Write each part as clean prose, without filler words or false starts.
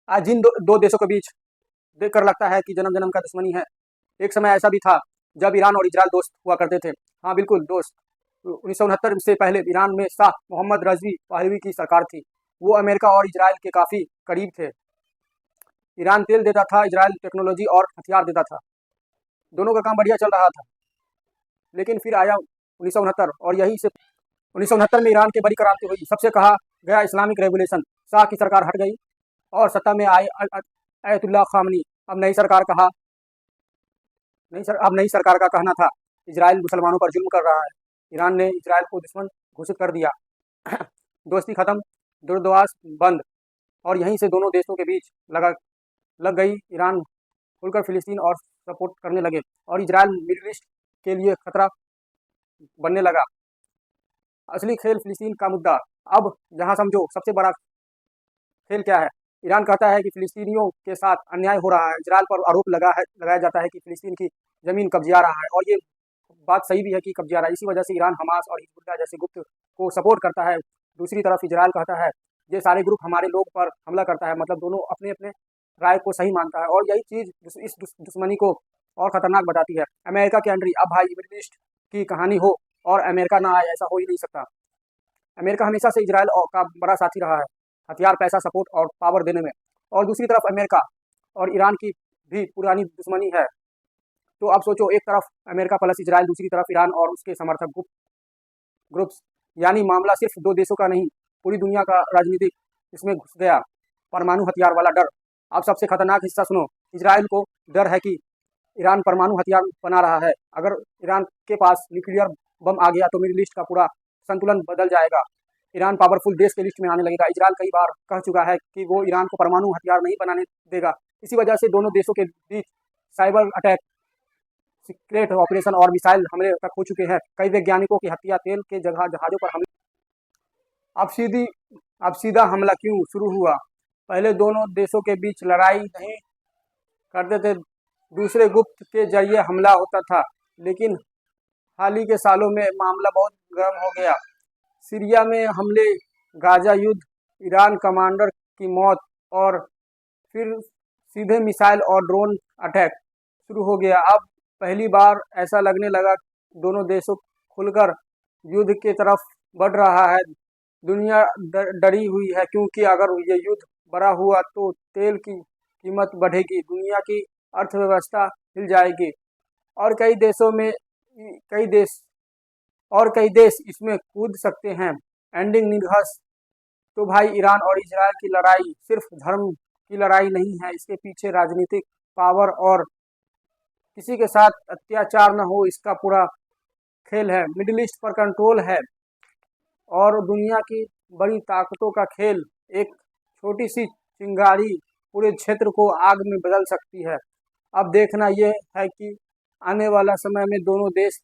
आज जिन दो देशों के बीच देखकर लगता है कि जन्म जन्म का दुश्मनी है। एक समय ऐसा भी था जब ईरान और इजराइल दोस्त हुआ करते थे। हाँ बिल्कुल दोस्त। 1969 से पहले ईरान में शाह मोहम्मद रजवी पहलवी की सरकार थी। वो अमेरिका और इजराइल के काफ़ी करीब थे। ईरान तेल देता था, इजराइल टेक्नोलॉजी और हथियार देता था। दोनों का काम बढ़िया चल रहा था। लेकिन फिर आया 1969 और यही से 1969 में ईरान की बड़ी क्रांति हुई। सबसे कहा गया इस्लामिक रेवोल्यूशन। शाह की सरकार हट गई और सत्ता में आए अयतुल्ला खामनी। अब नई सरकार का कहना था इजराइल मुसलमानों पर जुल्म कर रहा है। ईरान ने इजराइल को दुश्मन घोषित कर दिया। दोस्ती खत्म, दूरदराज बंद, और यहीं से दोनों देशों के बीच लग गई। ईरान खुलकर फिलिस्तीन और सपोर्ट करने लगे और इजराइल मिडिल ईस्ट के लिए खतरा बनने लगा। असली खेल फिलिस्तीन का मुद्दा। अब जहां समझो सबसे बड़ा खेल क्या है। ईरान कहता है कि फिलिस्तीनियों के साथ अन्याय हो रहा है। इजराइल पर आरोप लगाया जाता है कि फिलिस्तीन की ज़मीन कब्जा रहा है, और ये बात सही भी है कि कब्जा रहा है। इसी वजह से ईरान हमास और हिजबुल्लाह जैसे गुट को सपोर्ट करता है। दूसरी तरफ इजराइल कहता है ये सारे ग्रुप हमारे लोग पर हमला करता है। मतलब दोनों अपने अपने राय को सही मानता है, और यही चीज़ इस दुश्मनी को और ख़तरनाक बताती है। अमेरिका की एंट्री। अब भाई मिडिल ईस्ट की कहानी हो और अमेरिका ना आए, ऐसा हो ही नहीं सकता। अमेरिका हमेशा से इजराइल का बड़ा साथी रहा है, हथियार, पैसा, सपोर्ट और पावर देने में। और दूसरी तरफ अमेरिका और ईरान की भी पुरानी दुश्मनी है। तो अब सोचो, एक तरफ अमेरिका प्लस इजराइल, दूसरी तरफ ईरान और उसके समर्थक ग्रुप्स। यानी मामला सिर्फ दो देशों का नहीं, पूरी दुनिया का राजनीतिक इसमें घुस गया। परमाणु हथियार वाला डर। अब सबसे खतरनाक हिस्सा सुनो। इजराइल को डर है कि ईरान परमाणु हथियार बना रहा है। अगर ईरान के पास न्यूक्लियर बम आ गया तो मिडिल ईस्ट का पूरा संतुलन बदल जाएगा। ईरान पावरफुल देश के लिस्ट में आने लगेगा। इजराइल कई बार कह चुका है कि वो ईरान को परमाणु हथियार नहीं बनाने देगा। इसी वजह से दोनों देशों के बीच साइबर अटैक, सीक्रेट ऑपरेशन और मिसाइल हमले तक हो चुके हैं। कई वैज्ञानिकों की हत्या, तेल के जगह जहाज़ों पर हमले। अब सीधा हमला क्यों शुरू हुआ? पहले दोनों देशों के बीच लड़ाई नहीं करते थे, दूसरे गुप्त के जरिए हमला होता था। लेकिन हाल ही के सालों में मामला बहुत गर्म हो गया। सीरिया में हमले, गाजा युद्ध, ईरान कमांडर की मौत, और फिर सीधे मिसाइल और ड्रोन अटैक शुरू हो गया। अब पहली बार ऐसा लगने लगा दोनों देशों खुलकर युद्ध की तरफ बढ़ रहा है। दुनिया डरी हुई है, क्योंकि अगर ये युद्ध बड़ा हुआ तो तेल की कीमत बढ़ेगी, दुनिया की अर्थव्यवस्था हिल जाएगी, और कई देश इसमें कूद सकते हैं। एंडिंग निगहस। तो भाई, ईरान और इजराइल की लड़ाई सिर्फ धर्म की लड़ाई नहीं है, इसके पीछे राजनीतिक पावर और किसी के साथ अत्याचार न हो, इसका पूरा खेल है। मिडिल ईस्ट पर कंट्रोल है और दुनिया की बड़ी ताकतों का खेल। एक छोटी सी चिंगारी पूरे क्षेत्र को आग में बदल सकती है। अब देखना यह है कि आने वाला समय में अब दोनों देश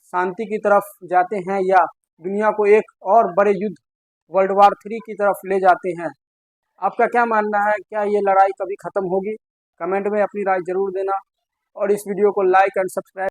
शांति की तरफ जाते हैं, या दुनिया को एक और बड़े युद्ध, वर्ल्ड वार 3 की तरफ ले जाते हैं। आपका क्या मानना है? क्या ये लड़ाई कभी ख़त्म होगी? कमेंट में अपनी राय जरूर देना, और इस वीडियो को लाइक एंड सब्सक्राइब